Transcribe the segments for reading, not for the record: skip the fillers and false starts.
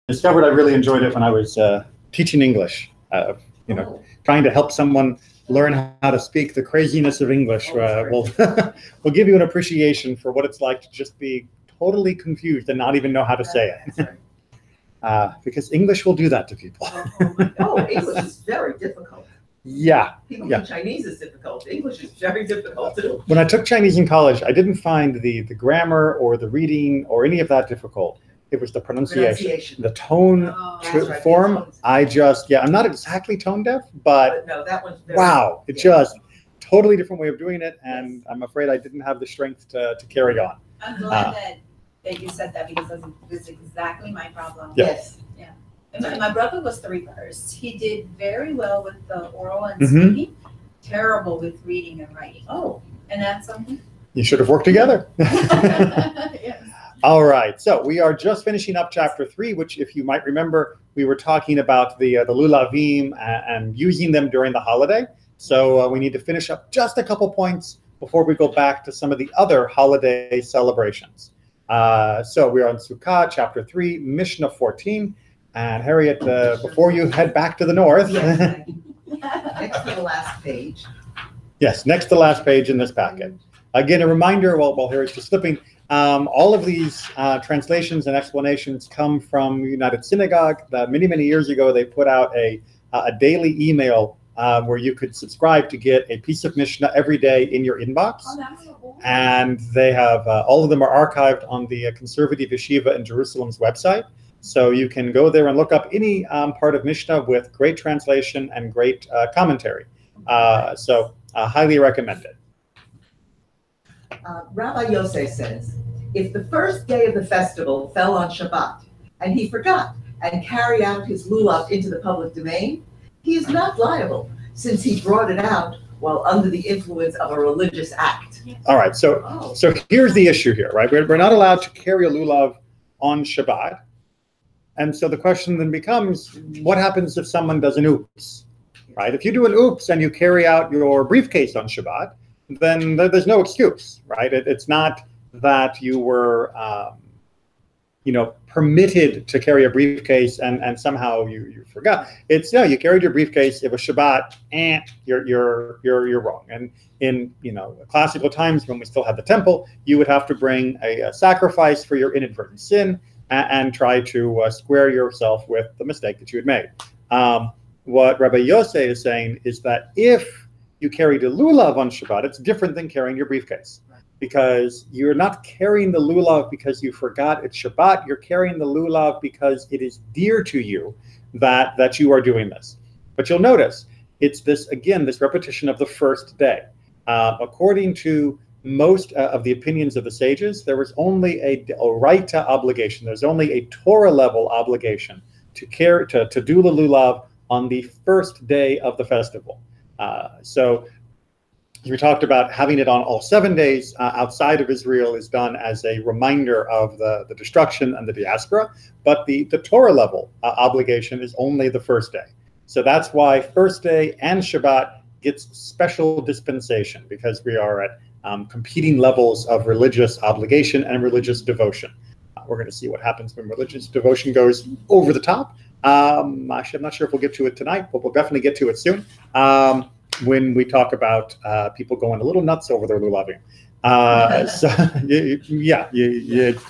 discovered I really enjoyed it when I was teaching English. Trying to help someone learn how to speak the craziness of English. Will give you an appreciation for what it's like to just be totally confused and not even know how to say it. Because English will do that to people. English is very difficult. Yeah. People think Chinese is difficult. English is very difficult too. When I took Chinese in college, I didn't find the grammar or the reading or any of that difficult. It was the pronunciation. The tone form. I'm not exactly tone deaf, but no, that one's very, wow, it just totally different way of doing it, and I'm afraid I didn't have the strength to carry on. I'm glad that you said that, because this is exactly my problem. Yes. Yeah. And my brother was the reverse. He did very well with the oral and speaking, terrible with reading and writing. Oh. And that's something? You should have worked together. Yes. All right, so we are just finishing up chapter 3, which, if you might remember, we were talking about the lulavim and using them during the holiday. So we need to finish up just a couple points before we go back to some of the other holiday celebrations. So we are on Sukkah, chapter 3, Mishnah 14. And Harriet, before you head back to the north. Next to the last page. Yes, next to the last page in this packet. Again, a reminder, while Harriet's just flipping, all of these translations and explanations come from United Synagogue. Many, many years ago, they put out a daily email where you could subscribe to get a piece of Mishnah every day in your inbox. Oh, that's so cool. And they have, all of them are archived on the Conservative Yeshiva in Jerusalem's website. So you can go there and look up any part of Mishnah with great translation and great commentary. So highly recommend it. Rabbi Yosef says, if the first day of the festival fell on Shabbat and he forgot and carried out his lulav into the public domain, he is not liable, since he brought it out while under the influence of a religious act. All right, so here's the issue here, right? We're not allowed to carry a lulav on Shabbat. And so the question then becomes, what happens if someone does an oops, right? If you do an oops and you carry out your briefcase on Shabbat, then there's no excuse, right? It's not that you were, permitted to carry a briefcase and somehow you forgot. It's you carried your briefcase. It was Shabbat, and you're wrong. And in classical times when we still had the temple, you would have to bring a sacrifice for your inadvertent sin and try to square yourself with the mistake that you had made. What Rabbi Yosef is saying is that if you carried a lulav on Shabbat, it's different than carrying your briefcase, because you're not carrying the lulav because you forgot it's Shabbat. You're carrying the lulav because it is dear to you that you are doing this. But you'll notice it's this repetition of the first day. According to most of the opinions of the sages, there was only a raita obligation. There's only a Torah level obligation to do the lulav on the first day of the festival. So we talked about having it on all 7 days outside of Israel is done as a reminder of the destruction and the diaspora, but the Torah level obligation is only the first day. So that's why first day and Shabbat gets special dispensation, because we are at competing levels of religious obligation and religious devotion. We're going to see what happens when religious devotion goes over the top. Actually, I'm not sure if we'll get to it tonight, but we'll definitely get to it soon when we talk about people going a little nuts over their lulavim. So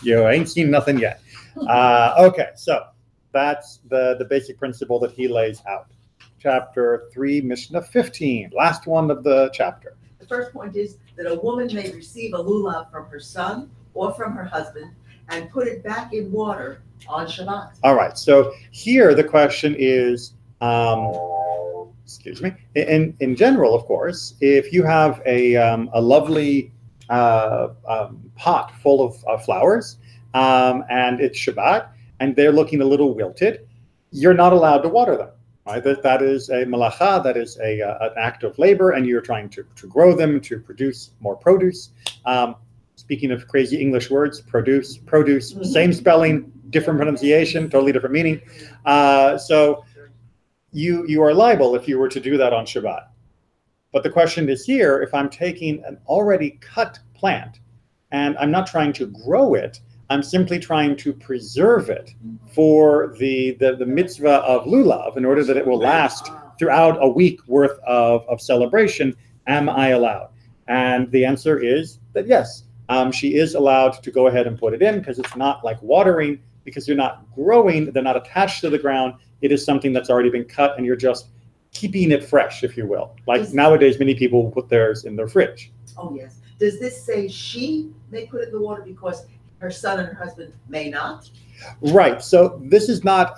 you ain't seen nothing yet. Okay, so that's the basic principle that he lays out. Chapter 3, Mishnah 15, last one of the chapter. The first point is that a woman may receive a lulav from her son or from her husband and put it back in water on Shabbat. All right, so here the question is, excuse me, in general, of course, if you have a lovely pot full of flowers and it's Shabbat and they're looking a little wilted, you're not allowed to water them. Right? That is a malacha, that is an act of labor, and you're trying to grow them, to produce more produce. Speaking of crazy English words, produce, same spelling, different pronunciation, totally different meaning. So you are liable if you were to do that on Shabbat. But the question is here, if I'm taking an already cut plant and I'm not trying to grow it, I'm simply trying to preserve it for the mitzvah of lulav in order that it will last throughout a week worth of celebration. Am I allowed? And the answer is that yes, she is allowed to go ahead and put it in, because it's not like watering, because they're not growing, they're not attached to the ground. It is something that's already been cut, and you're just keeping it fresh, if you will. Like nowadays, many people will put theirs in their fridge. Oh, yes. Does this say she may put it in the water because her son and her husband may not? Right. So this is not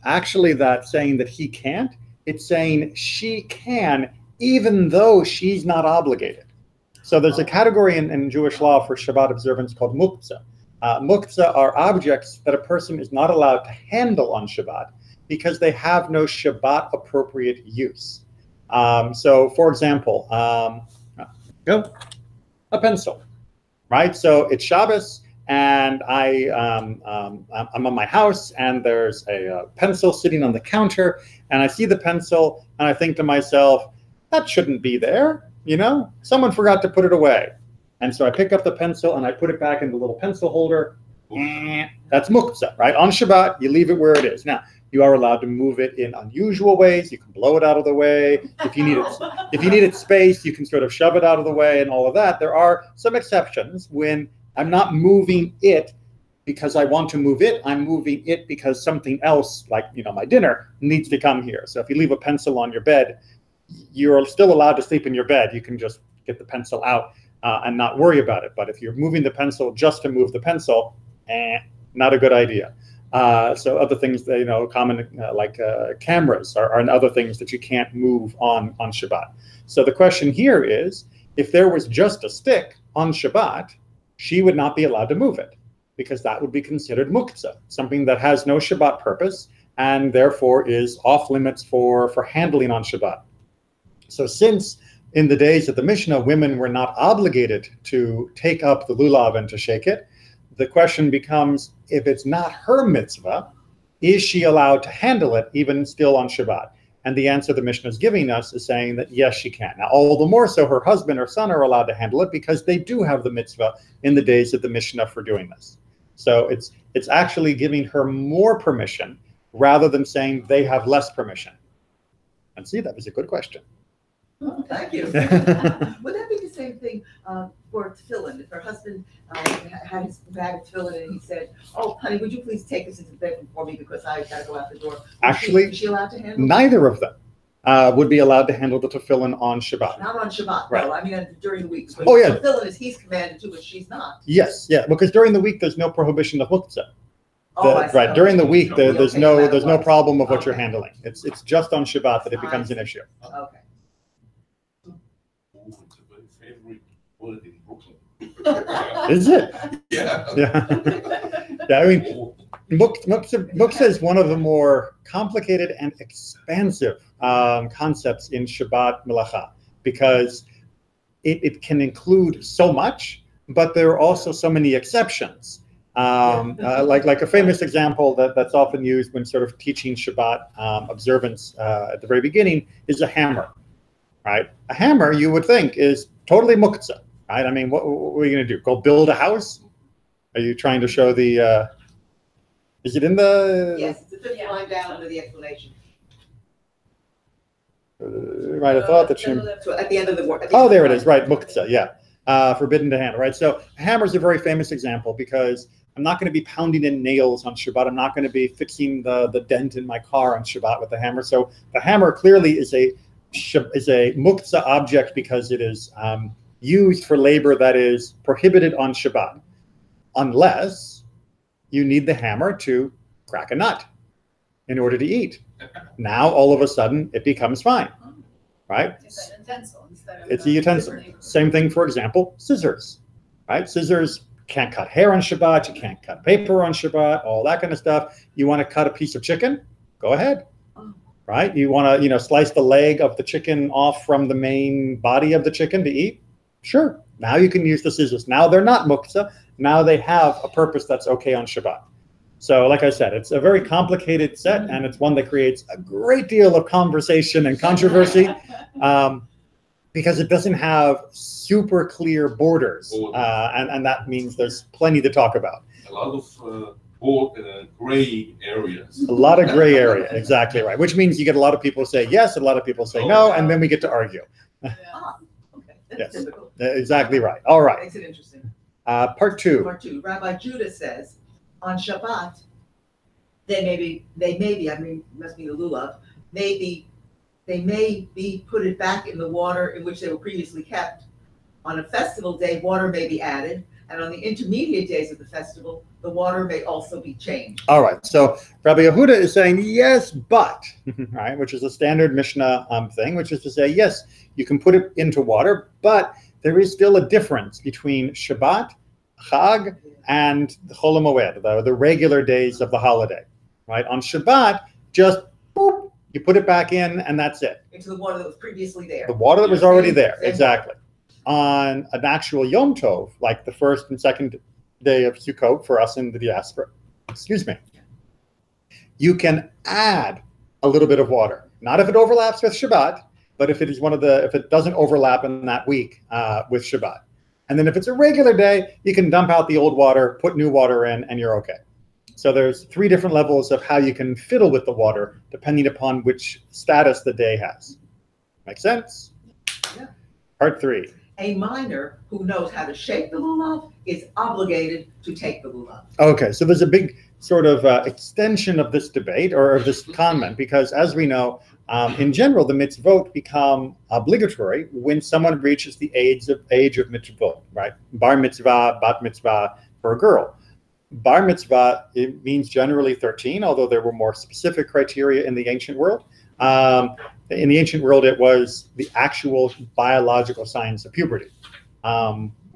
actually that saying that he can't. It's saying she can, even though she's not obligated. So there's a category in Jewish law for Shabbat observance called muktzah. Muktzah are objects that a person is not allowed to handle on Shabbat because they have no Shabbat appropriate use. So for example, a pencil, right? So it's Shabbos, and I'm on my house, and there's a pencil sitting on the counter, and I see the pencil, and I think to myself, that shouldn't be there, you know? Someone forgot to put it away. And so I pick up the pencil, and I put it back in the little pencil holder. That's muktzah, right? On Shabbat, you leave it where it is. Now, you are allowed to move it in unusual ways. You can blow it out of the way. If you needed space, you can sort of shove it out of the way and all of that. There are some exceptions when I'm not moving it because I want to move it. I'm moving it because something else, like my dinner, needs to come here. So if you leave a pencil on your bed, you're still allowed to sleep in your bed. You can just get the pencil out and not worry about it. But if you're moving the pencil just to move the pencil, not a good idea. So other things that, common like cameras are other things that you can't move on Shabbat. So the question here is, if there was just a stick on Shabbat, she would not be allowed to move it, because that would be considered muktzah, something that has no Shabbat purpose and therefore is off limits for handling on Shabbat. So since in the days of the Mishnah, women were not obligated to take up the lulav and to shake it, the question becomes, if it's not her mitzvah, is she allowed to handle it even still on Shabbat? And the answer the Mishnah is giving us is saying that yes, she can. Now, all the more so her husband or son are allowed to handle it, because they do have the mitzvah in the days of the Mishnah for doing this. So it's actually giving her more permission rather than saying they have less permission. And see, that was a good question. Oh, thank you. Would that be the same thing for tefillin? If her husband had his bag of tefillin and he said, "Oh, honey, would you please take this into the bedroom for me because I've got to go out the door?" Actually, is she allowed to handle? Neither of them would be allowed to handle the tefillin on Shabbat. Not on Shabbat, right? No, I mean during the week. Oh yeah, tefillin is he's commanded to, but she's not. Yes, yeah, because during the week there's no prohibition of muktzah. Right. During the week there's no problem of what you're handling. It's just on Shabbat that it becomes an issue. Okay. Is it? Yeah. Yeah. I mean, muktzah is one of the more complicated and expansive concepts in Shabbat Melacha, because it can include so much, but there are also so many exceptions. Like a famous example that's often used when sort of teaching Shabbat observance at the very beginning is a hammer, right? A hammer, you would think, is totally muktzah, right? I mean, what are you going to do? Go build a house? Are you trying to show the? Is it in the? Yes, it's the fifth line down under the explanation. Right, I thought that she. So at the end of the word. Oh, there it is. Right, muktzah. Yeah, forbidden to handle. Right. So a hammer is a very famous example, because I'm not going to be pounding in nails on Shabbat. I'm not going to be fixing the dent in my car on Shabbat with the hammer. So the hammer clearly is a muktzah object because it is used for labor that is prohibited on Shabbat, unless you need the hammer to crack a nut in order to eat. Now, all of a sudden, it becomes fine, right? It's an utensil instead of it's a utensil. Same thing, for example, scissors, right? Scissors can't cut hair on Shabbat. You can't cut paper on Shabbat, all that kind of stuff. You want to cut a piece of chicken? Go ahead. Right? You want to, slice the leg of the chicken off from the main body of the chicken to eat? Sure. Now you can use the scissors. Now they're not muktzah. Now they have a purpose that's okay on Shabbat. So like I said, it's a very complicated set, and it's one that creates a great deal of conversation and controversy. because it doesn't have super clear borders, and that means there's plenty to talk about. A lot of gray areas. A lot of gray area, exactly right. Which means you get a lot of people say yes, a lot of people say no, and then we get to argue. Okay. That's Yes, typical. exactly right. All right. Makes it interesting. Part two. Part two. Rabbi Judah says, on Shabbat, they may be, I mean, must be the lulav, they may be put it back in the water in which they were previously kept. On a festival day, water may be added, and on the intermediate days of the festival, the water may also be changed. All right. So Rabbi Yehuda is saying yes, but, right, which is a standard Mishnah thing, which is to say, yes, you can put it into water, but there is still a difference between Shabbat, Chag, and the Chol HaMoed, the regular days of the holiday, right? On Shabbat, just boop, you put it back in, and that's it. Into the water that was previously there. The water that was already there, Same exactly. On an actual Yom Tov, like the first and second day of Sukkot for us in the diaspora, excuse me, you can add a little bit of water. Not if it overlaps with Shabbat, but if it is if it doesn't overlap in that week with Shabbat. And then if it's a regular day, you can dump out the old water, put new water in, and you're okay. So there's 3 different levels of how you can fiddle with the water, depending upon which status the day has. Make sense? Yeah. Part 3. A minor who knows how to shake the lulav is obligated to take the lulav. Okay, so there's a big sort of extension of this debate or of this comment, because as we know, in general, the mitzvot become obligatory when someone reaches the age of mitzvot, right? Bar mitzvah, bat mitzvah for a girl. Bar mitzvah, it means generally 13, although there were more specific criteria in the ancient world. In the ancient world, it was the actual biological signs of puberty,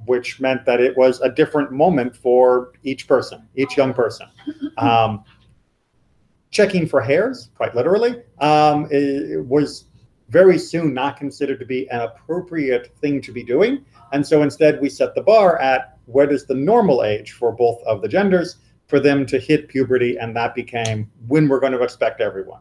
which meant that it was a different moment for each person, each young person. Checking for hairs, quite literally, it was very soon not considered to be an appropriate thing to be doing. And so instead, we set the bar at what is the normal age for both of the genders for them to hit puberty, and that became when we're going to expect everyone.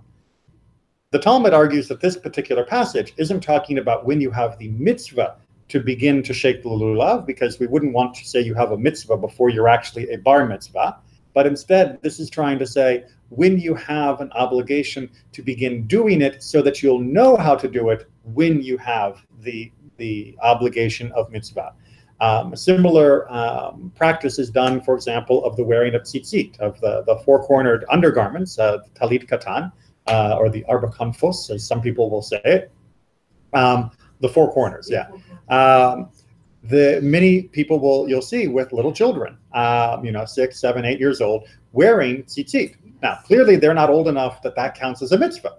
The Talmud argues that this particular passage isn't talking about when you have the mitzvah to begin to shake the lulav, because we wouldn't want to say you have a mitzvah before you're actually a bar mitzvah. But instead, this is trying to say when you have an obligation to begin doing it so that you'll know how to do it when you have the obligation of mitzvah. A similar practice is done, for example, of the wearing of tzitzit, of the four-cornered undergarments, talit katan, or the arba kanfos, as some people will say it. The four corners, yeah. Many people you'll see with little children, 6, 7, 8 years old, wearing tzitzit. Now, clearly they're not old enough that counts as a mitzvah,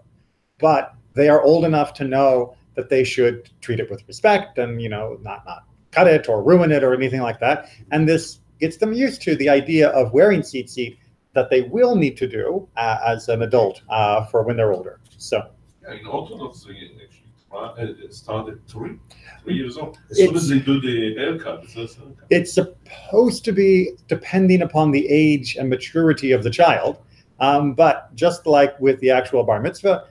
but they are old enough to know that they should treat it with respect and, not cut it or ruin it or anything like that. And this gets them used to the idea of wearing tzitzit that they will need to do as an adult for when they're older. So, in Orthodox, it started 3 years old. As soon as they do the haircut, it's supposed to be depending upon the age and maturity of the child. But just like with the actual bar mitzvah,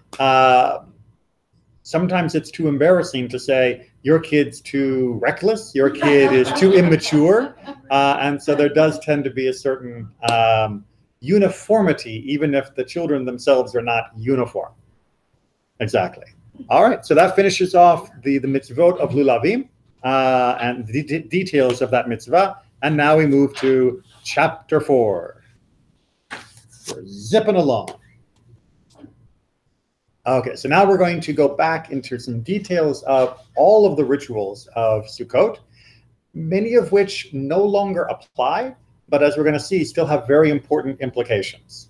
sometimes it's too embarrassing to say your kid's too reckless, your kid is too immature. And so there does tend to be a certain uniformity, even if the children themselves are not uniform. Exactly. All right, so that finishes off the mitzvot of lulavim and the details of that mitzvah. And now we move to chapter 4. We're zipping along. Okay, so now we're going to go back into some details of all of the rituals of Sukkot, many of which no longer apply, but as we're going to see, still have very important implications.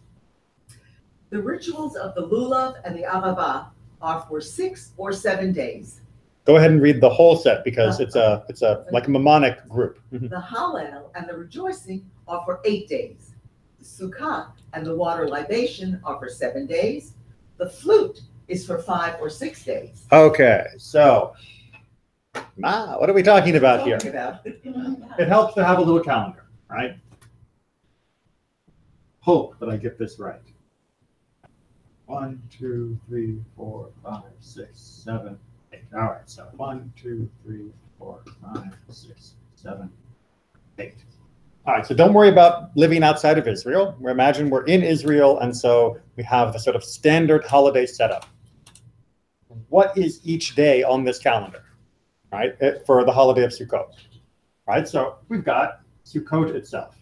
The rituals of the lulav and the avava are for 6 or 7 days. Go ahead and read the whole set because it's like a mnemonic group. The Hallel and the rejoicing are for 8 days. The Sukkah and the water libation are for 7 days. The flute is for 5 or 6 days. Okay, so what are we talking about here? It helps to have a little calendar, right? Hope that I get this right. 1, 2, 3, 4, 5, 6, 7, 8. All right, so 1, 2, 3, 4, 5, 6, 7, 8. All right, so don't worry about living outside of Israel. Imagine we're in Israel, and so we have the sort of standard holiday setup. What is each day on this calendar, right, for the holiday of Sukkot? Right, so we've got Sukkot itself,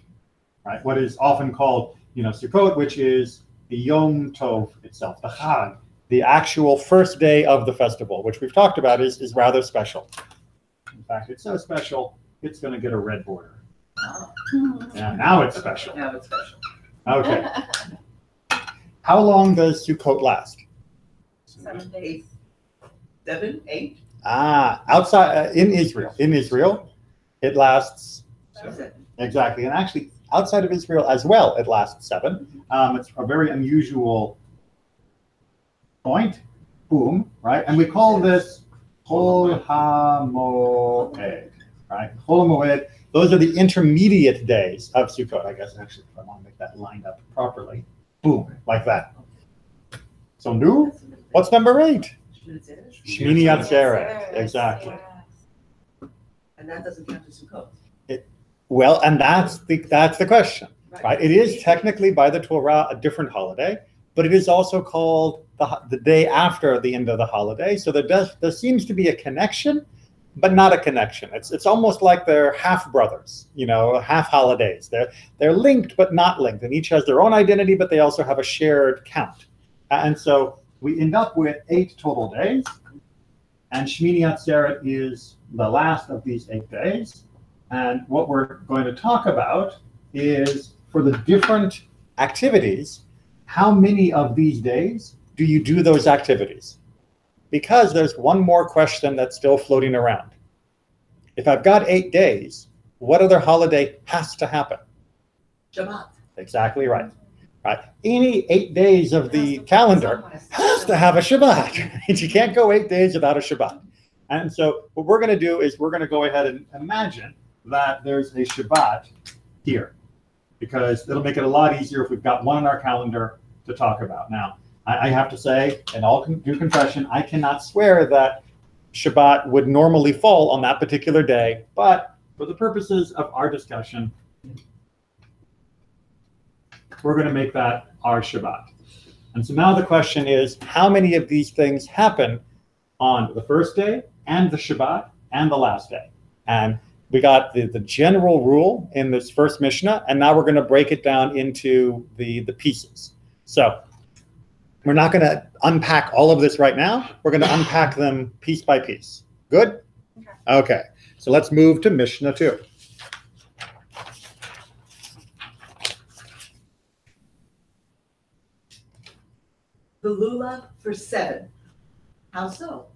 right? What is often called, Sukkot, which is the Yom Tov itself, the Chag, the actual first day of the festival, which we've talked about is rather special. In fact, it's so special, it's going to get a red border. Yeah, now it's special. Now it's special. Okay. How long does Sukkot last? 7 days. 7, 8, Outside in Israel, it lasts 7. exactly, and actually outside of Israel as well, it lasts 7. It's a very unusual point. Boom, right? And we call this Chol HaMoed, right? Chol HaMoed. Those are the intermediate days of Sukkot. I guess actually, if I want to make that lined up properly, boom, like that. So new. What's number 8? Shmini Atzeret. Exactly. And that doesn't count as Sukkot. Well, and that's the question, right? It is technically by the Torah a different holiday, but it is also called the day after the end of the holiday. So there seems to be a connection, but not a connection. It's almost like they're half brothers, half holidays. They're linked but not linked, and each has their own identity, but they also have a shared count. And so we end up with 8 total days, and Shmini Atzeret is the last of these 8 days. And what we're going to talk about is, for the different activities, how many of these days do you do those activities? Because there's one more question that's still floating around. If I've got 8 days, what other holiday has to happen? Shabbat. Exactly right. Right. Any 8 days of the calendar has to have a Shabbat. You can't go 8 days without a Shabbat. And so what we're going to do is we're going to go ahead and imagine that there's a Shabbat here, because it'll make it a lot easier if we've got one on our calendar to talk about. Now, I have to say, and all due confession, I cannot swear that Shabbat would normally fall on that particular day, but for the purposes of our discussion, we're going to make that our Shabbat. And so now the question is, how many of these things happen on the first day and the Shabbat and the last day? And we got the general rule in this first Mishnah, and now we're going to break it down into the pieces. So we're not going to unpack all of this right now. We're going to unpack them piece by piece. Good? Okay. So let's move to Mishnah 2. The lulav for 7. How so?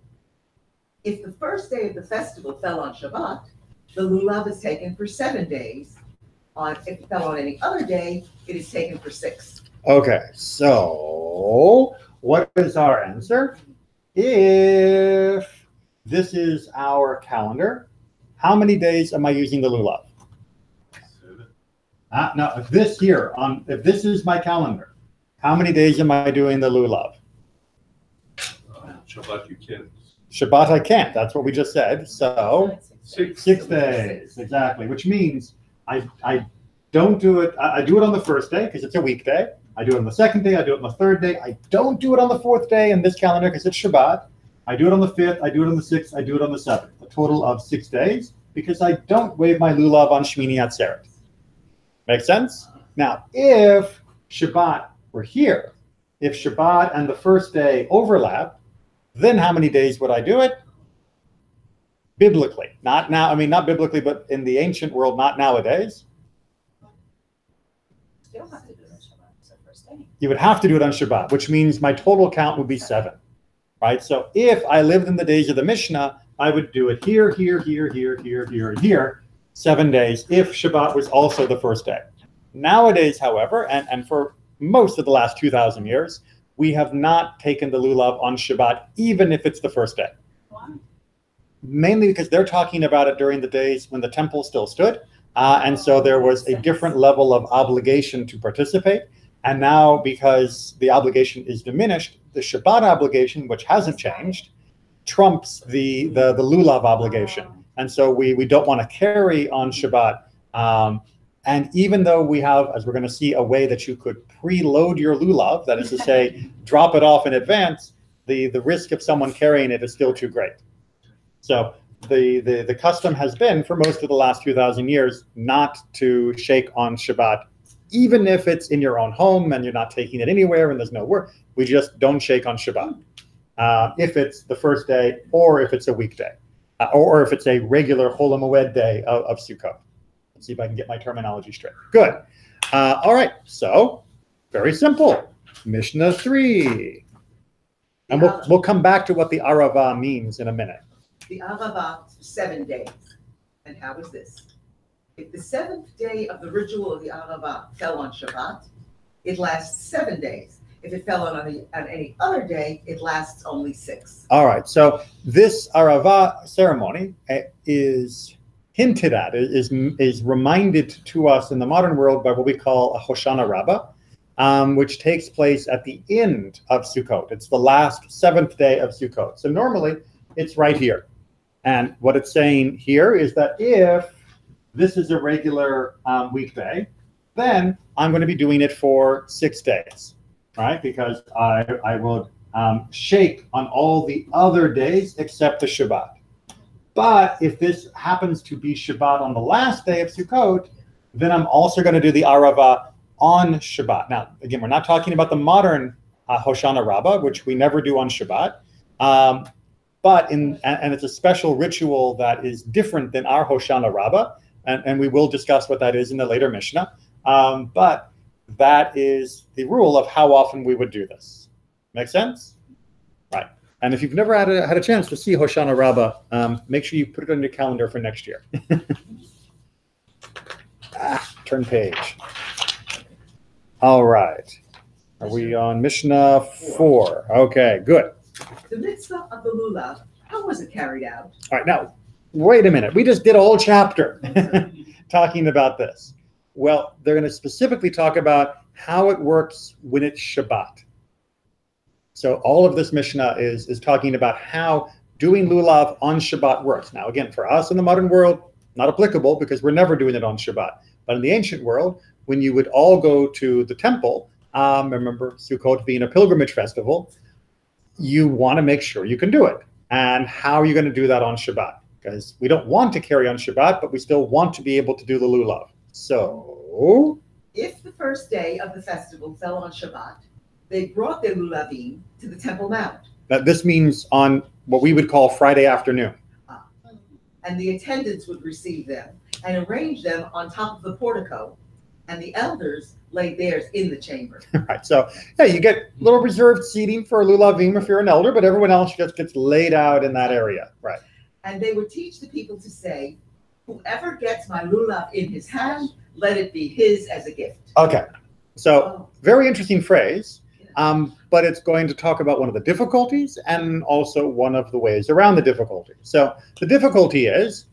If the first day of the festival fell on Shabbat, the lulav is taken for 7 days. If it fell on any other day, it is taken for 6. Okay, so what is our answer? If this is our calendar, how many days am I using the lulav? No, if this is my calendar, how many days am I doing the lulav? Shabbat you can't. Shabbat I can't. That's what we just said. So 6 days, exactly. Which means I don't do it. I do it on the first day because it's a weekday. I do it on the second day. I do it on the third day. I don't do it on the fourth day in this calendar because it's Shabbat. I do it on the 5th. I do it on the 6th. I do it on the 7th. A total of 6 days because I don't wave my lulav on Shmini Atzeret. Make sense? Now, if Shabbat were here, if Shabbat and the first day overlap, then how many days would I do it? Biblically. Not now, not biblically, but in the ancient world, not nowadays. Still have to do it on Shabbat, it's the first day. You would have to do it on Shabbat, which means my total count would be 7. Right? So if I lived in the days of the Mishnah, I would do it here, here, here, here, here, here, and here, 7 days, if Shabbat was also the first day. Nowadays, however, and for most of the last 2,000 years, we have not taken the lulav on Shabbat, even if it's the first day. Why? Mainly because they're talking about it during the days when the temple still stood. And so there was a different level of obligation to participate. And now, because the obligation is diminished, the Shabbat obligation, which hasn't changed, trumps the lulav obligation. And so we don't want to carry on Shabbat. And even though we have, as we're going to see, a way that you could preload your lulav, that is to say, drop it off in advance, the risk of someone carrying it is still too great. So the custom has been for most of the last 2,000 years not to shake on Shabbat, even if it's in your own home and you're not taking it anywhere and there's no work. We just don't shake on Shabbat if it's the first day or if it's a weekday or if it's a regular Chol HaMoed day of Sukkah. Let's see if I can get my terminology straight. Good. All right. So very simple. Mishnah 3. And we'll come back to what the Arava means in a minute. The Arava, 7 days. And how is this? If the 7th day of the ritual of the Arava fell on Shabbat, it lasts 7 days. If it fell on any other day, it lasts only 6. All right. So this Arava ceremony is hinted at, is reminded to us in the modern world by what we call a Hoshana Rabbah, which takes place at the end of Sukkot. It's the last 7th day of Sukkot. So normally it's right here. And what it's saying here is that if this is a regular weekday, then I'm going to be doing it for 6 days, right? Because I will shake on all the other days except the Shabbat. But if this happens to be Shabbat on the last day of Sukkot, then I'm also going to do the Arava on Shabbat. Now, again, we're not talking about the modern Hoshana Rabbah, which we never do on Shabbat. But and it's a special ritual that is different than our Hoshana Rabbah, and we will discuss what that is in the later Mishnah. But that is the rule of how often we would do this. Make sense? Right. And if you've never had a chance to see Hoshana Rabbah, make sure you put it on your calendar for next year. Turn page. All right. Are we on Mishnah 4? Okay, good. The mitzvah of the lulav, how was it carried out? All right, now, wait a minute. We just did a whole chapter talking about this. Well, they're going to specifically talk about how it works when it's Shabbat. So all of this Mishnah is talking about how doing lulav on Shabbat works. Now, again, for us in the modern world, not applicable because we're never doing it on Shabbat. But in the ancient world, when you would all go to the temple, remember Sukkot being a pilgrimage festival, you want to make sure you can do it. And how are you going to do that on Shabbat? Because we don't want to carry on Shabbat, but we still want to be able to do the lulav. So, if the first day of the festival fell on Shabbat, they brought their lulavim to the Temple Mount. Now, this means on what we would call Friday afternoon. And the attendants would receive them and arrange them on top of the portico, and the elders laid theirs in the chamber. Right. So, yeah, you get little reserved seating for lulavim if you're an elder, but everyone else just gets laid out in that area. Right. And they would teach the people to say, whoever gets my lulav in his hand, let it be his as a gift. Okay. So, very interesting phrase. But it's going to talk about one of the difficulties and also one of the ways around the difficulty. So the difficulty is,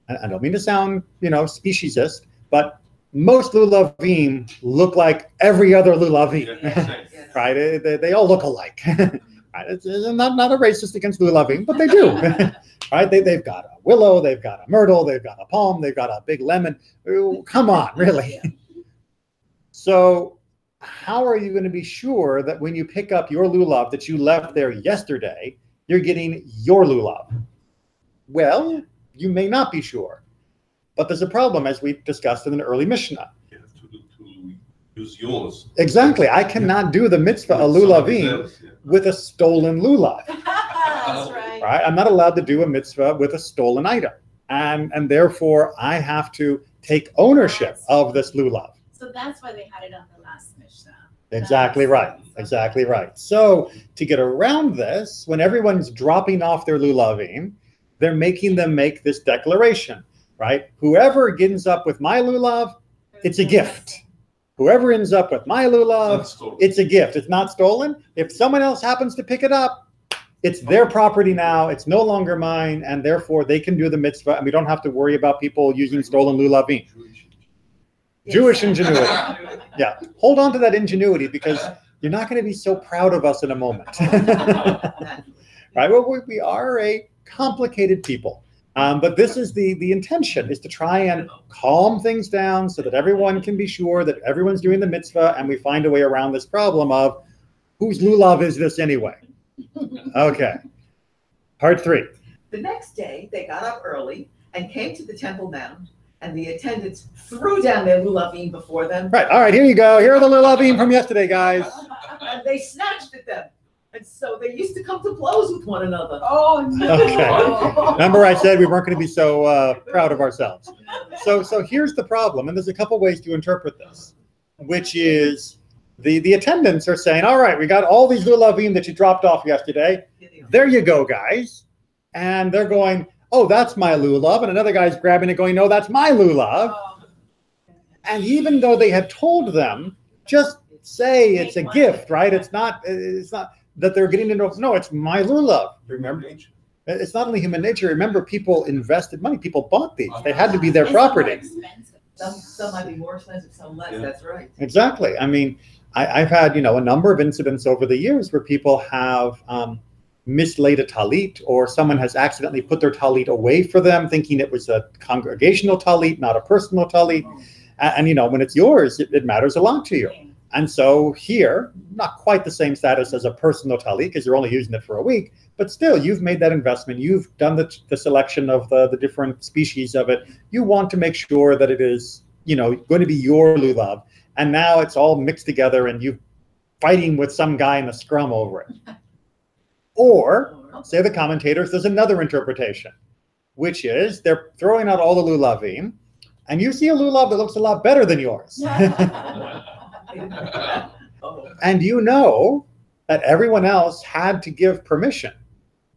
and I don't mean to sound, speciesist, but most lulavim look like every other lulavim, right? They all look alike. Right? It's not a racist against lulavim, but they do. Right? They've got a willow, they've got a myrtle, they've got a palm, they've got a big lemon. Ooh, come on, really. So how are you going to be sure that when you pick up your lulav that you left there yesterday, you're getting your lulav? Well, you may not be sure. But there's a problem, as we discussed in an early Mishnah. You have to use yours. Exactly. I cannot do the mitzvah of lulavim with a stolen lulav. That's right. Right? I'm not allowed to do a mitzvah with a stolen item. And therefore, I have to take ownership of this lulav. So that's why they had it on the last Mishnah. Exactly right. Exactly right. So to get around this, when everyone's dropping off their lulavim, they're making them make this declaration, right? Whoever ends up with my lulav, it's a gift. Whoever ends up with my lulav, it's a gift. It's not stolen. If someone else happens to pick it up, it's their property now. It's no longer mine, and therefore they can do the mitzvah, and we don't have to worry about people using stolen lulavim. Jewish ingenuity. Yeah. Hold on to that ingenuity because you're not going to be so proud of us in a moment. right? Well, we are a complicated people. But this is the intention, is to try and calm things down so that everyone can be sure that everyone's doing the mitzvah, and we find a way around this problem of whose lulav is this anyway? Okay. Part 3. The next day, they got up early and came to the Temple Mount, and the attendants threw down their lulavim before them. Right. All right, here you go. Here are the lulavim from yesterday, guys. And they snatched at them. And so they used to come to blows with one another. Oh, no. Okay. Remember I said we weren't going to be so proud of ourselves. So here's the problem, and there's a couple ways to interpret this, which is the attendants are saying, all right, we got all these lulavim that you dropped off yesterday. There you go, guys. And they're going, oh, that's my lulav. And another guy's grabbing it going, no, that's my lulav. And even though they had told them, just say it's a gift, right? It's not that they're getting into, no, it's my lulav. Remember, it's not only human nature. Remember, people invested money. People bought these. They had to be their property. Some might be more expensive, some less. Yeah. That's right. Exactly. I mean, I've had, a number of incidents over the years where people have mislaid a talit, or someone has accidentally put their talit away for them, thinking it was a congregational talit, not a personal talit. And when it's yours, it matters a lot to you. And so here, not quite the same status as a personal talit, because you're only using it for a week, but still, you've made that investment. You've done the selection of the different species of it. You want to make sure that it is, going to be your lulav. And now it's all mixed together, and you're fighting with some guy in a scrum over it. Or, say the commentators, there's another interpretation, which is they're throwing out all the lulavim, and you see a lulav that looks a lot better than yours. And you know that everyone else had to give permission,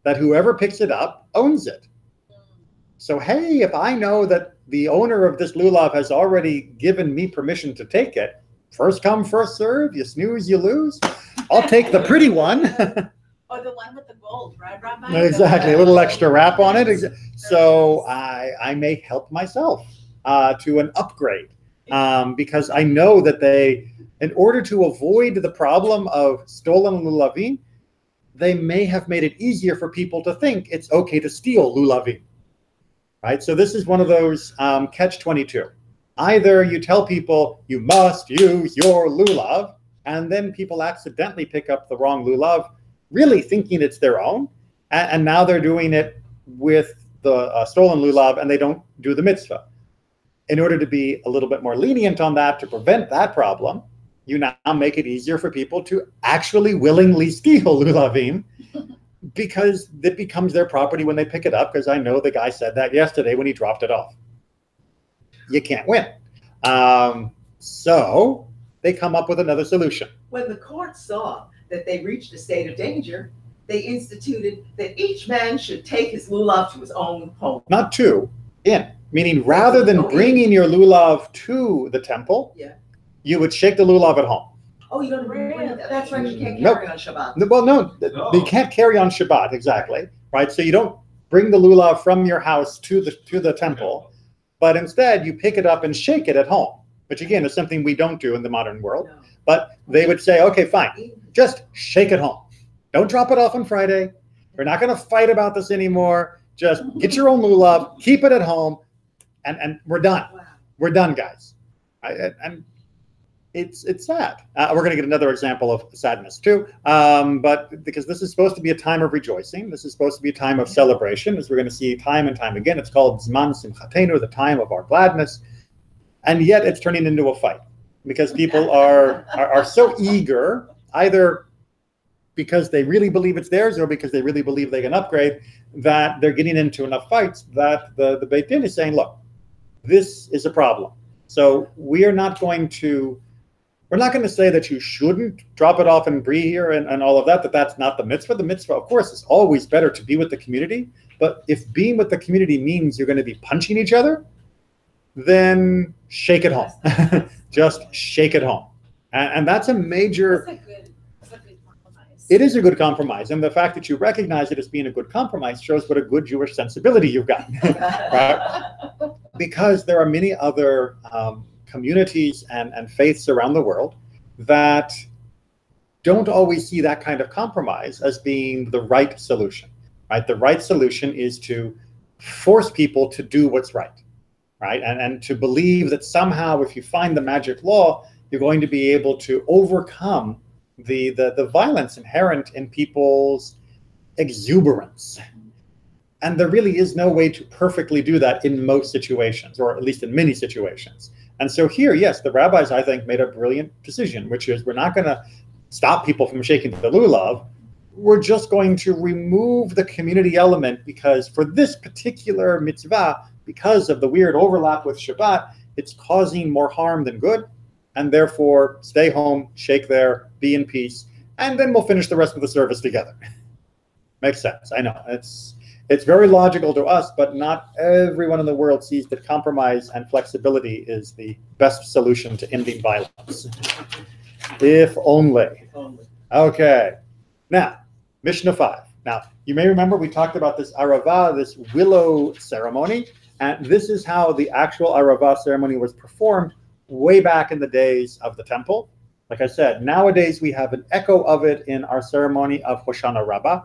that whoever picks it up owns it. So, hey, if I know that the owner of this lulav has already given me permission to take it, first come, first serve, you snooze, you lose. I'll take the pretty one. Or the one with the gold, right, Rabbi? Exactly, a little extra wrap on it. So I may help myself to an upgrade because I know that in order to avoid the problem of stolen lulavim, they may have made it easier for people to think it's okay to steal lulavim, right? So this is one of those catch-22. Either you tell people you must use your lulav, and then people accidentally pick up the wrong lulav, really thinking it's their own, and now they're doing it with the stolen lulav, and they don't do the mitzvah. In order to be a little bit more lenient on that, to prevent that problem, you now make it easier for people to actually willingly steal lulavim, because it becomes their property when they pick it up, because I know the guy said that yesterday when he dropped it off. You can't win. So they come up with another solution. When the court saw that they reached a state of danger, they instituted that each man should take his lulav to his own home. Not to, in. Meaning rather than bringing your lulav to the temple, you would shake the lulav at home. Oh, you don't bring it? That's right, you can't carry on Shabbat. Well, no, you can't carry on Shabbat, exactly, right? So you don't bring the lulav from your house to the temple, but instead you pick it up and shake it at home, which again is something we don't do in the modern world. No. But they would say, okay, fine, just shake it home. Don't drop it off on Friday. We're not going to fight about this anymore. Just get your own lulav, keep it at home, and we're done. Wow. We're done, guys. And it's sad. We're going to get another example of sadness too, but because this is supposed to be a time of rejoicing, this is supposed to be a time of celebration, as we're going to see time and time again. It's called Zman Simchatenu, the time of our gladness, and yet it's turning into a fight because people are so eager, either because they really believe it's theirs or because they really believe they can upgrade, that they're getting into enough fights that the Beit Din is saying, look, this is a problem. So we're not going to say that you shouldn't drop it off and be here and all of that, that's not the mitzvah. The mitzvah, of course, is always better to be with the community. But if being with the community means you're going to be punching each other, then shake it home. Just shake it home. And that's a major... That's a good compromise. It is a good compromise. And the fact that you recognize it as being a good compromise shows what a good Jewish sensibility you've got. Right? Because there are many other... communities and faiths around the world that don't always see that kind of compromise as being the right solution, right? The right solution is to force people to do what's right, right? And to believe that somehow if you find the magic law, you're going to be able to overcome the violence inherent in people's exuberance. And there really is no way to perfectly do that in most situations, or at least in many situations. And so here, yes, the rabbis, I think, made a brilliant decision, which is we're not going to stop people from shaking the lulav. We're just going to remove the community element, because for this particular mitzvah, because of the weird overlap with Shabbat, it's causing more harm than good. And therefore, stay home, shake there, be in peace, and then we'll finish the rest of the service together. Makes sense. I know. It's very logical to us, but not everyone in the world sees that compromise and flexibility is the best solution to ending violence. If only. Okay. Now, Mishnah 5. Now, you may remember we talked about this Aravah, this willow ceremony, and this is how the actual Aravah ceremony was performed way back in the days of the temple. Like I said, nowadays we have an echo of it in our ceremony of Hoshana Rabbah,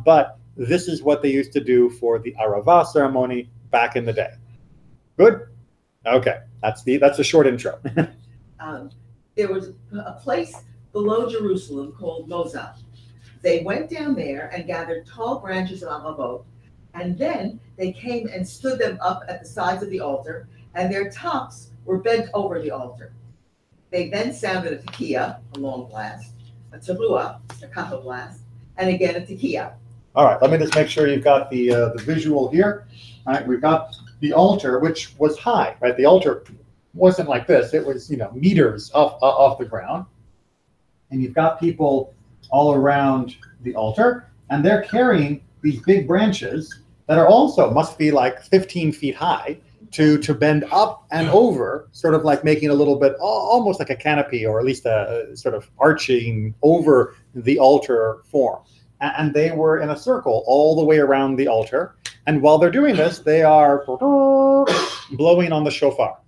but this is what they used to do for the Aravah ceremony back in the day. Good? Okay, that's the short intro. There was a place below Jerusalem called Mozah. They went down there and gathered tall branches of aravot, and then they came and stood them up at the sides of the altar, and their tops were bent over the altar. They then sounded a tekiah, a long blast, a teruah, a staccato blast, and again a tekiah. All right, let me just make sure you've got the visual here. All right, we've got the altar, which was high, right? The altar wasn't like this. It was, meters off the ground. And you've got people all around the altar, and they're carrying these big branches that are also must be like 15 feet high to bend up and over, sort of like making a little bit, almost like a canopy, or at least a sort of arching over the altar form. And they were in a circle all the way around the altar. And while they're doing this, they are blowing on the shofar.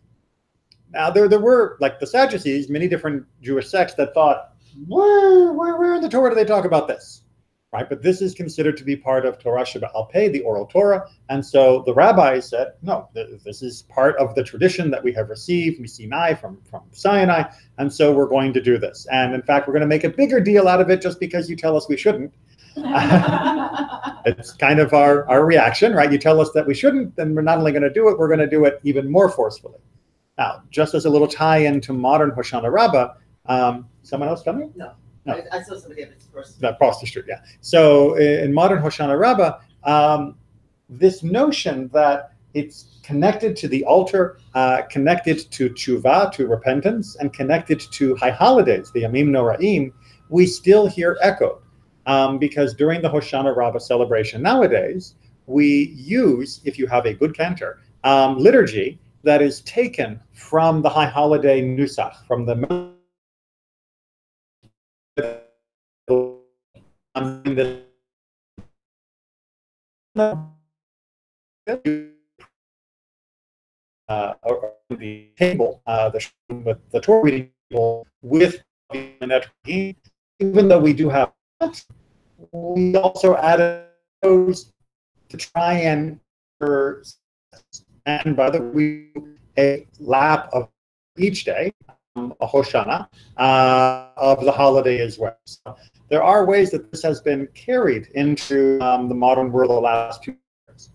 Now, there were, like the Sadducees, many different Jewish sects that thought, where in the Torah do they talk about this? Right? But this is considered to be part of Torah Sheba'al Peh, the oral Torah. And so the rabbis said, no, this is part of the tradition that we have received, Sinai, from Sinai. And so we're going to do this. And in fact, we're going to make a bigger deal out of it just because you tell us we shouldn't. It's kind of our reaction, right? You tell us that we shouldn't, then we're not only going to do it, we're going to do it even more forcefully. Now, just as a little tie-in to modern Hoshana Rabbah, someone else coming? No. No. I saw somebody across the street, yeah. So in modern Hoshana Rabbah, this notion that it's connected to the altar, connected to tshuva, to repentance, and connected to high holidays, the Yamim Noraim, we still hear echoed. Because during the Hoshana Rabbah celebration nowadays, we use, if you have a good cantor, liturgy that is taken from the high holiday nusach, from the the table, the Torah reading table with even though we do have, we also added those to try and by the way, a lap of each day, a Hoshana, of the holiday as well. So there are ways that this has been carried into the modern world the last 2 years.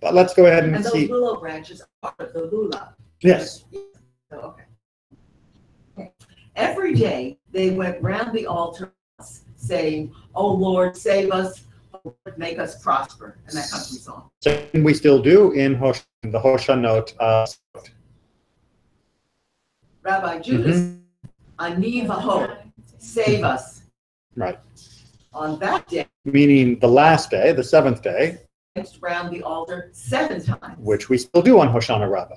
But let's go ahead and see. And those willow branches are part of the lulav. Yes. Okay. Every day they went round the altar saying, "Oh Lord, save us, oh Lord, make us prosper," and that comes from song. So we still do in the Hoshanot. Rabbi Judas, Ani v'ho, save us. Right. On that day, meaning the last day, the 7th day, went round the altar 7 times, which we still do on Hoshana Rabbah.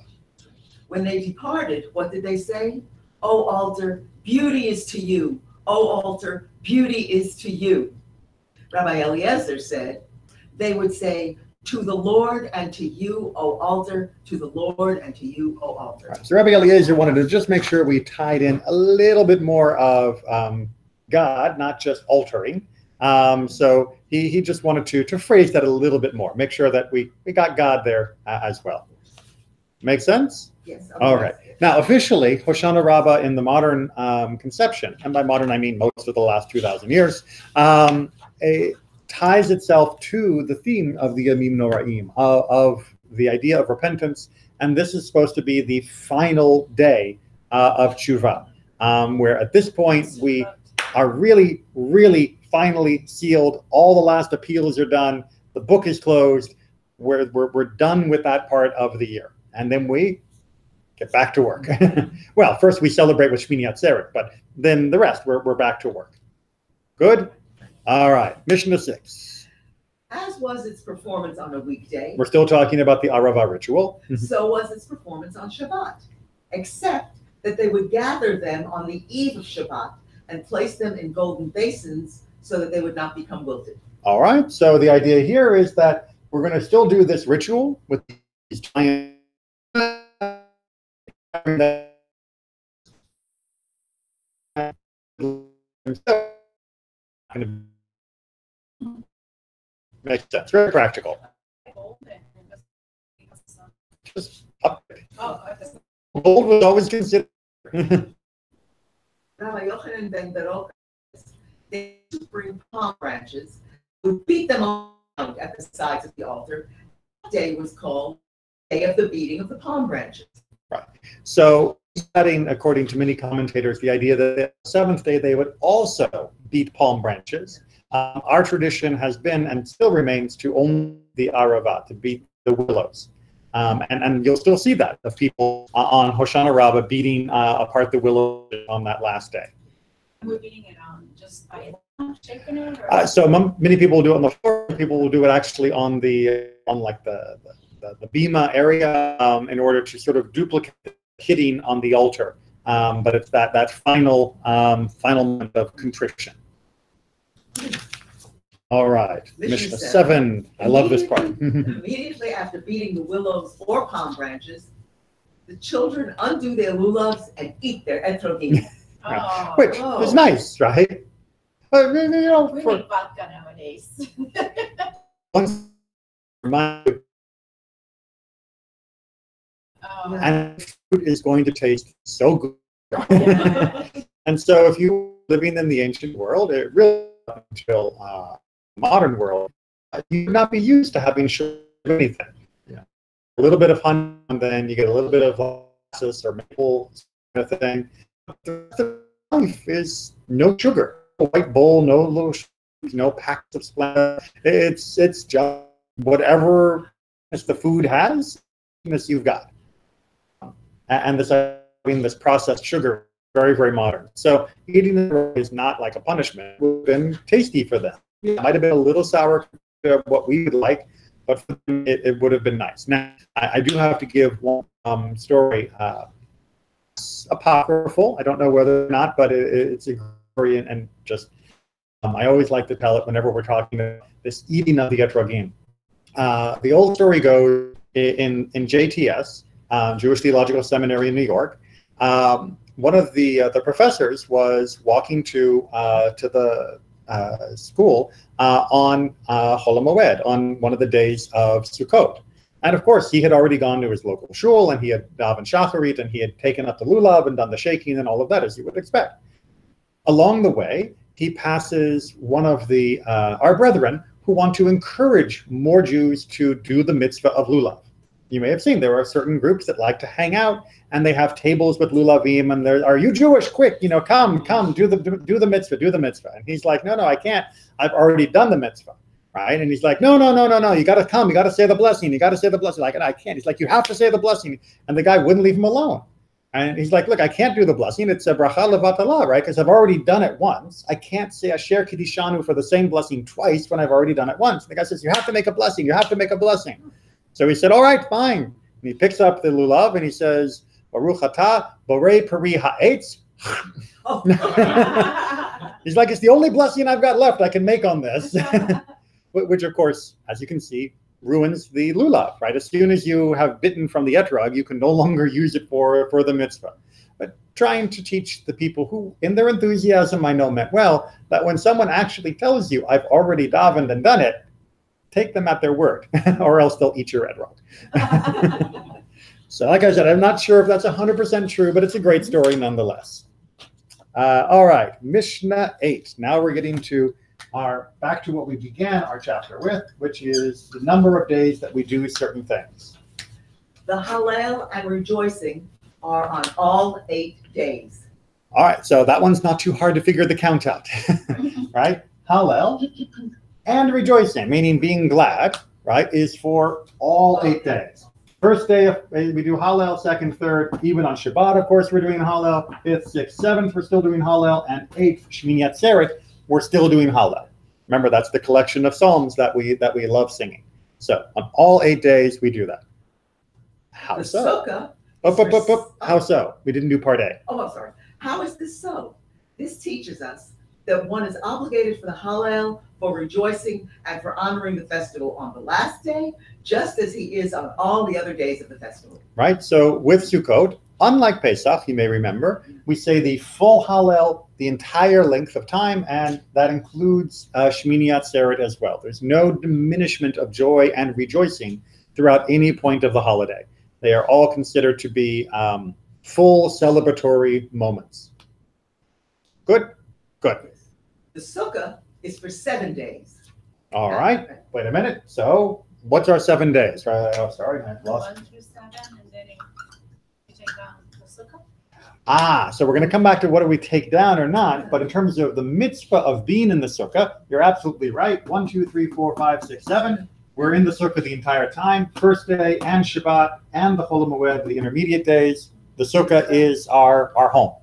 When they departed, what did they say? "O altar, beauty is to you. O altar, beauty is to you." Rabbi Eliezer said they would say, "To the Lord and to you, O altar, to the Lord and to you, O altar." Right. So Rabbi Eliezer wanted to just make sure we tied in a little bit more of God, not just altering. So he just wanted to phrase that a little bit more, make sure that we got God there as well. Make sense? Yes. All right. Now, officially, Hoshana Rabbah in the modern conception, and by modern I mean most of the last 2,000 years, ties itself to the theme of the Yamim Noraim, of the idea of repentance. And this is supposed to be the final day of Tshuva, where at this point we are really, really finally sealed. All the last appeals are done. The book is closed. We're done with that part of the year. And then we get back to work. Well, first we celebrate with Shmini Atzeret, but then the rest, we're back to work. Good? All right, Mishnah 6. As was its performance on a weekday, We're still talking about the Arava ritual. so was its performance on Shabbat, except that they would gather them on the eve of Shabbat and place them in golden basins so that they would not become wilted. All right, so the idea here is that we're going to still do this ritual with these giant makes sense, very practical. Just upgrade. Gold was always considered. Rabbi Yochanan ben Beroka, they would bring palm branches, would beat them out at the sides of the altar. That day was called Day of the Beating of the Palm Branches. Right. So, studying, according to many commentators, the idea that the seventh day they would also beat palm branches. Our tradition has been and still remains to only the Arava, to beat the willows. And you'll still see that of people on Hoshana Rabbah beating apart the willows on that last day. We're beating it on just by shaking it? Or? So many people will do it on the floor. People will do it actually on the bima area in order to sort of duplicate the hitting on the altar. But it's that final moment of contrition. All right, Mishnah 7. I love this part. Immediately after beating the willows or palm branches, the children undo their lulavs and eat their etrogim. Oh, Which is nice, right? we make vodka nowadays. And food is going to taste so good. And so if you're living in the ancient world, it really until modern world, you would not be used to having sugar or anything. Yeah. A little bit of honey, and then you get a little bit of molasses or maple kind of thing. The life is no sugar, no white bowl, no little, no packets of Splenda. It's just whatever the food has, this you've got. And this processed sugar, very, very modern. So eating it is not like a punishment. It would have been tasty for them. It might have been a little sour to what we would like, but for them, it would have been nice. Now, I do have to give one story, apocryphal. I don't know whether or not, but it's a story, and just I always like to tell it whenever we're talking about this eating of the etrogim. The old story goes in JTS, Jewish Theological Seminary in New York. One of the professors was walking to the school on Chol HaMoed, on one of the days of Sukkot. And of course, he had already gone to his local shul, and he had davened shacharit, and he had taken up the lulav and done the shaking and all of that, as you would expect. Along the way, he passes one of our brethren who want to encourage more Jews to do the mitzvah of lulav. You may have seen there are certain groups that like to hang out, and they have tables with lulavim, and are you Jewish? Quick, come, do the mitzvah. And he's like, no, I can't. I've already done the mitzvah, right? And he's like, no, you got to come. You got to say the blessing. Like, I can't. He's like, you have to say the blessing. And the guy wouldn't leave him alone. And he's like, look, I can't do the blessing. It's a bracha levatala, right? Because I've already done it once. I can't say asher kiddishanu for the same blessing twice when I've already done it once. And the guy says, you have to make a blessing. You have to make a blessing. So he said, all right, fine. And he picks up the lulav and he says, Baruch atah borei peri ha'etz. He's like, it's the only blessing I've got left I can make on this. Which, of course, as you can see, ruins the lulav, right? As soon as you have bitten from the etrog, you can no longer use it for the mitzvah. but trying to teach the people who, in their enthusiasm, I know meant well, that when someone actually tells you, I've already davened and done it, take them at their word, or else they'll eat your Ed roll. So like I said, I'm not sure if that's 100% true, but it's a great story nonetheless. All right, Mishnah 8. Now we're getting to back to what we began our chapter with, which is the number of days that we do certain things. The Hallel and rejoicing are on all 8 days. All right, so that one's not too hard to figure the count out, right? Hallel and rejoicing, meaning being glad, right, is for all 8 days. First day, we do Hallel, second, third, even on Shabbat, of course, we're doing Hallel. 5th, 6th, 7th, we're still doing Hallel. And 8th, Shmini Atzeret, we're still doing Hallel. Remember, that's the collection of psalms that we love singing. So on all 8 days, we do that. How so? Sukkah. How so? We didn't do part A. Oh, I'm sorry. How is this so? This teaches us that one is obligated for the Hallel, for rejoicing, and for honoring the festival on the last day, just as he is on all the other days of the festival. Right? So with Sukkot, unlike Pesach, you may remember, we say the full Hallel the entire length of time, and that includes Shmini Atzeret as well. There's no diminishment of joy and rejoicing throughout any point of the holiday. They are all considered to be full celebratory moments. Good? Good. The Sukkah is for 7 days. All right. Wait a minute. So what's our 7 days? Right? Oh, sorry, I lost. 1 through 7, and then you take down the Sukkah. So we're going to come back to what do we take down or not. But in terms of the mitzvah of being in the Sukkah, you're absolutely right. 1, 2, 3, 4, 5, 6, 7. We're in the Sukkah the entire time. First day and Shabbat and the Chol HaMoed, the intermediate days. The Sukkah is our home.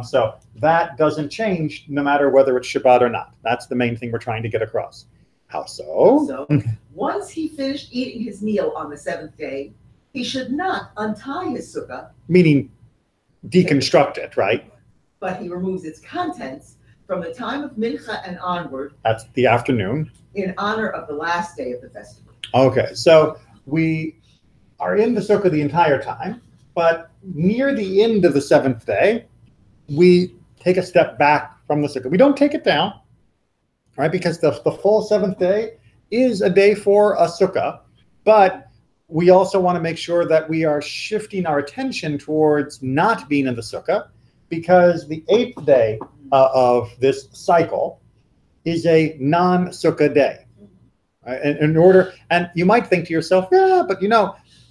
So that doesn't change no matter whether it's Shabbat or not. That's the main thing we're trying to get across. How so? So once he finished eating his meal on the 7th day, he should not untie his Sukkah. Meaning deconstruct it, right? But he removes its contents from the time of Mincha and onward. That's the afternoon. In honor of the last day of the festival. Okay, so we are in the Sukkah the entire time, but near the end of the 7th day, we take a step back from the Sukkah. We don't take it down, right? Because the full 7th day is a day for a Sukkah, but we also want to make sure that we are shifting our attention towards not being in the Sukkah, because the 8th day of this cycle is a non-Sukkah day. Right? And you might think to yourself, yeah, but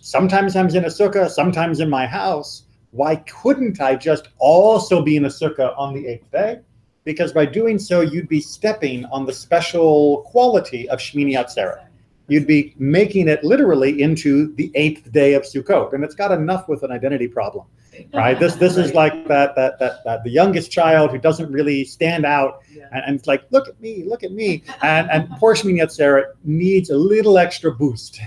sometimes I'm in a Sukkah, sometimes in my house. Why couldn't I just also be in a Sukkah on the 8th day? Because by doing so, you'd be stepping on the special quality of Shmini Atzeret. You'd be making it literally into the 8th day of Sukkot, and it's got enough with an identity problem, right? This is like that the youngest child who doesn't really stand out, and it's like, look at me, and poor Shmini Atzeret needs a little extra boost.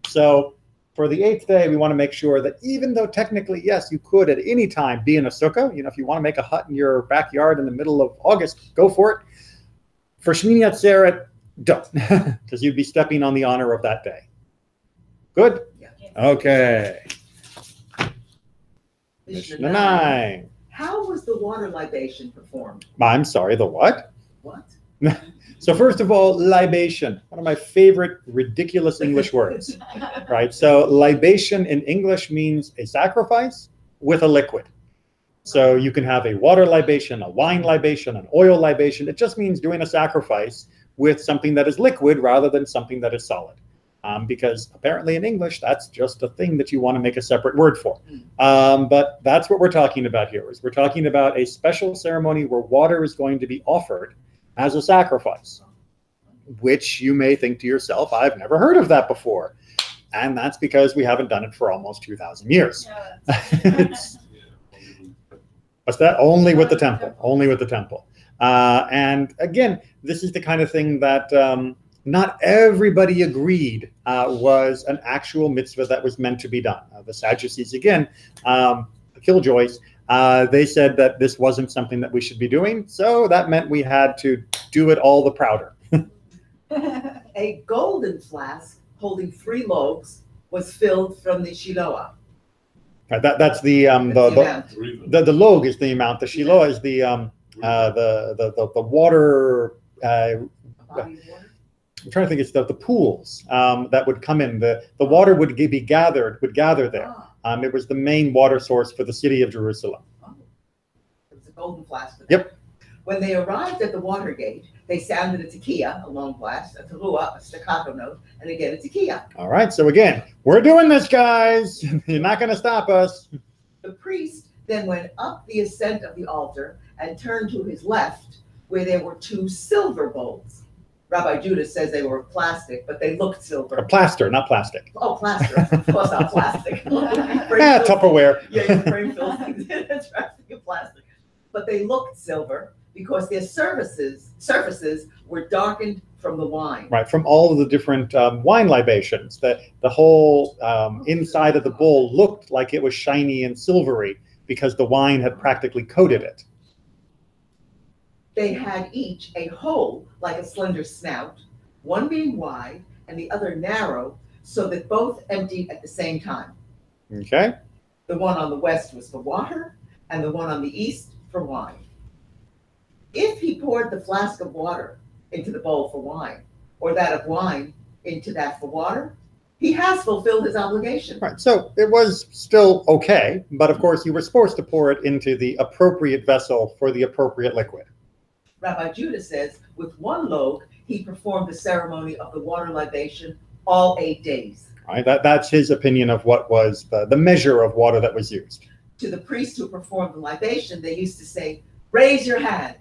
So for the 8th day, we want to make sure that even though technically, yes, you could at any time be in a Sukkah, if you want to make a hut in your backyard in the middle of August, go for it. For Shmini Atzeret, don't, because you'd be stepping on the honor of that day. Good? Yeah. Okay. Mishnah 9. How was the water libation performed? I'm sorry, the what? What? So first of all, libation, one of my favorite ridiculous English words, right? So libation in English means a sacrifice with a liquid. So you can have a water libation, a wine libation, an oil libation. It just means doing a sacrifice with something that is liquid rather than something that is solid. Because apparently in English, that's just a thing that you want to make a separate word for. But that's what we're talking about here. We're talking about a special ceremony where water is going to be offered as a sacrifice, which you may think to yourself, I've never heard of that before. And that's because we haven't done it for almost 2,000 years. What's that? Only with the temple. Only with the temple. And again, this is the kind of thing that not everybody agreed was an actual mitzvah that was meant to be done. The Sadducees, again, killjoys, they said that this wasn't something that we should be doing. So that meant we had to do it all the prouder. A golden flask holding 3 loaves was filled from the Shiloah. Right, that's the log is the amount. The shiloh is the water. I'm trying to think. It's the pools that would come in. The water would gather there. It was the main water source for the city of Jerusalem. It was a golden flask. Yep. When they arrived at the water gate, they sounded a tekiah, a long blast, a teruah, a staccato note, and again a tekiah. All right. So again, we're doing this, guys. You're not going to stop us. The priest then went up the ascent of the altar and turned to his left, where there were 2 silver bowls. Rabbi Judah says they were plastic, but they looked silver. Plaster, not plastic. Oh, plaster. Of course, not plastic. Tupperware. Yeah, you frame fill things in. That's plastic. But they looked silver because their surfaces were darkened from the wine. Right, from all of the different wine libations. The whole inside of the bowl looked like it was shiny and silvery because the wine had practically coated it. They had each a hole like a slender snout, one being wide and the other narrow, so that both emptied at the same time. Okay. The one on the west was for water, and the one on the east for wine. If he poured the flask of water into the bowl for wine, or that of wine into that for water, he has fulfilled his obligation. Right, so it was still okay, but of course you were supposed to pour it into the appropriate vessel for the appropriate liquid. Rabbi Judah says, with one log, he performed the ceremony of the water libation all 8 days. Right, that's his opinion of what was the measure of water that was used. To the priest who performed the libation, they used to say, raise your hand.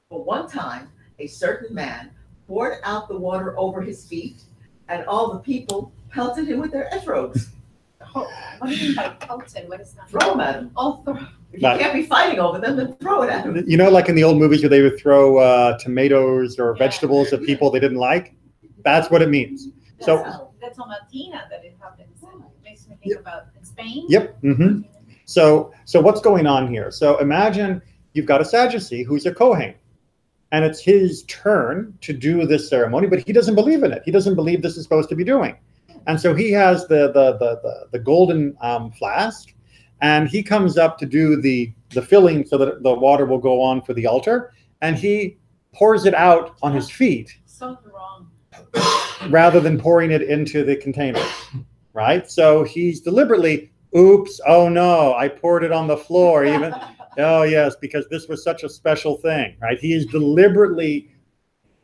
For one time, a certain man poured out the water over his feet, and all the people pelted him with their etroges. Oh, what do you mean by pelted? What is that? Throw them at him. Oh, throw. If you can't be fighting over them, then throw it at him. You know, like in the old movies where they would throw tomatoes or vegetables at people they didn't like? That's what it means. That's on Latina that it happens. It makes me think about in Spain. Yep. Mm-hmm. So what's going on here? So imagine you've got a Sadducee who's a Kohen, and it's his turn to do this ceremony, but he doesn't believe in it. He doesn't believe this is supposed to be doing. And so he has the golden flask, and he comes up to do the filling so that the water will go on for the altar, and he pours it out on his feet. So wrong. Rather than pouring it into the container, right? So he's deliberately, oops, oh no, I poured it on the floor even. Oh yes, because this was such a special thing, right? He is deliberately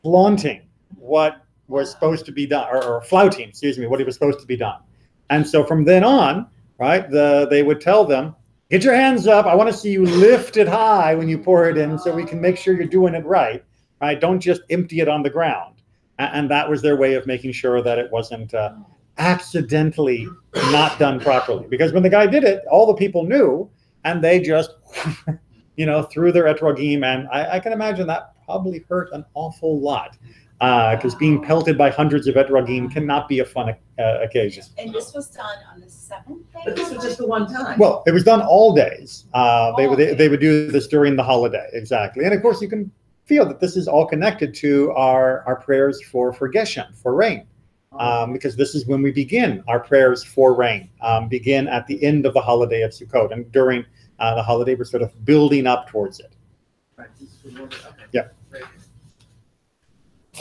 flaunting what was supposed to be done, or flouting, excuse me, what he was supposed to be done. And so from then on, right, they would tell them, get your hands up. I want to see you lift it high when you pour it in so we can make sure you're doing it right, right? Don't just empty it on the ground. And that was their way of making sure that it wasn't accidentally not done properly. Because when the guy did it, all the people knew, and they just, threw their etrogim. And I can imagine that probably hurt an awful lot. Because being pelted by hundreds of etrogim cannot be a fun occasion. And this was done on the 7th day? But this was just the one time. Well, it was done all days. They would do this during the holiday, exactly. And of course, you can feel that this is all connected to our prayers for geshem, for rain. Because this is when we begin our prayers for rain, begin at the end of the holiday of Sukkot. And during the holiday, we're sort of building up towards it. Yeah.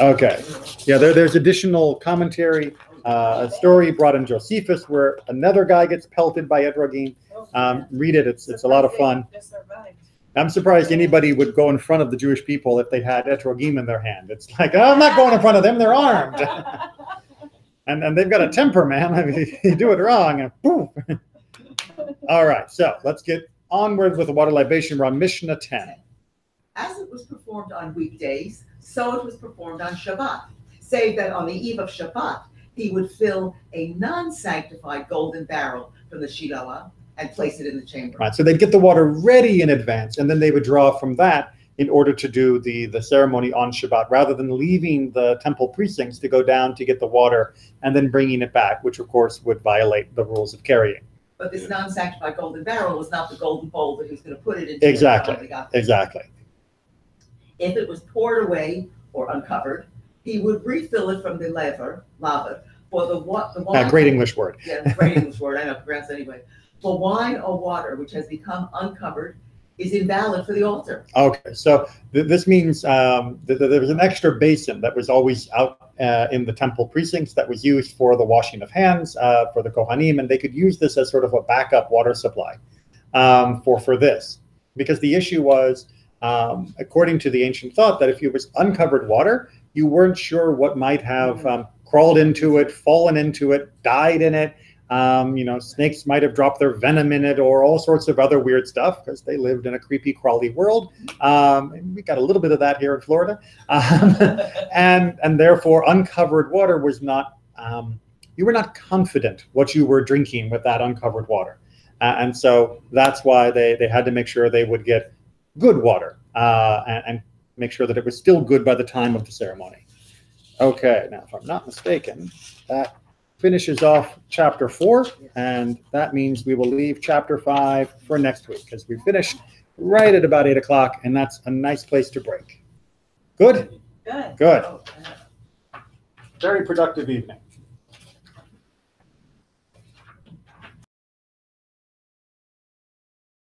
Okay. Yeah, there's additional commentary, a story brought in Josephus where another guy gets pelted by etrogim. Read it. It's a lot of fun. I'm surprised anybody would go in front of the Jewish people if they had etrogim in their hand. It's like, oh, I'm not going in front of them. They're armed. and they've got a temper, man. I mean, you do it wrong, and poof. All right, so let's get onward with the water libation. We're on Mishnah 10. As it was performed on weekdays, so it was performed on Shabbat, save that on the eve of Shabbat, he would fill a non-sanctified golden barrel from the Shiloah and place it in the chamber. Right, so they'd get the water ready in advance, and then they would draw from that in order to do the ceremony on Shabbat, rather than leaving the temple precincts to go down to get the water and then bringing it back, which of course would violate the rules of carrying. But this non-sanctified golden barrel was not the golden bowl that he was going to put it into. Exactly, exactly. If it was poured away or uncovered, he would refill it from the laver, for the wine. Great English word. Yeah, great English word. I know, pronounce anyway. for wine or water which has become uncovered is invalid for the altar. Okay, so this means that there was an extra basin that was always out in the temple precincts that was used for the washing of hands for the Kohanim, and they could use this as sort of a backup water supply for this. Because the issue was, according to the ancient thought, that if it was uncovered water, you weren't sure what might have crawled into it, fallen into it, died in it. Snakes might have dropped their venom in it, or all sorts of other weird stuff, because they lived in a creepy, crawly world. And we got a little bit of that here in Florida. And therefore, uncovered water was not, you were not confident what you were drinking with that uncovered water. And so that's why they had to make sure they would get good water and make sure that it was still good by the time of the ceremony. Okay, now if I'm not mistaken, that finishes off chapter 4, and that means we will leave chapter 5 for next week, because we finished right at about 8 o'clock, and that's a nice place to break. Good? Good. Good. Very productive evening.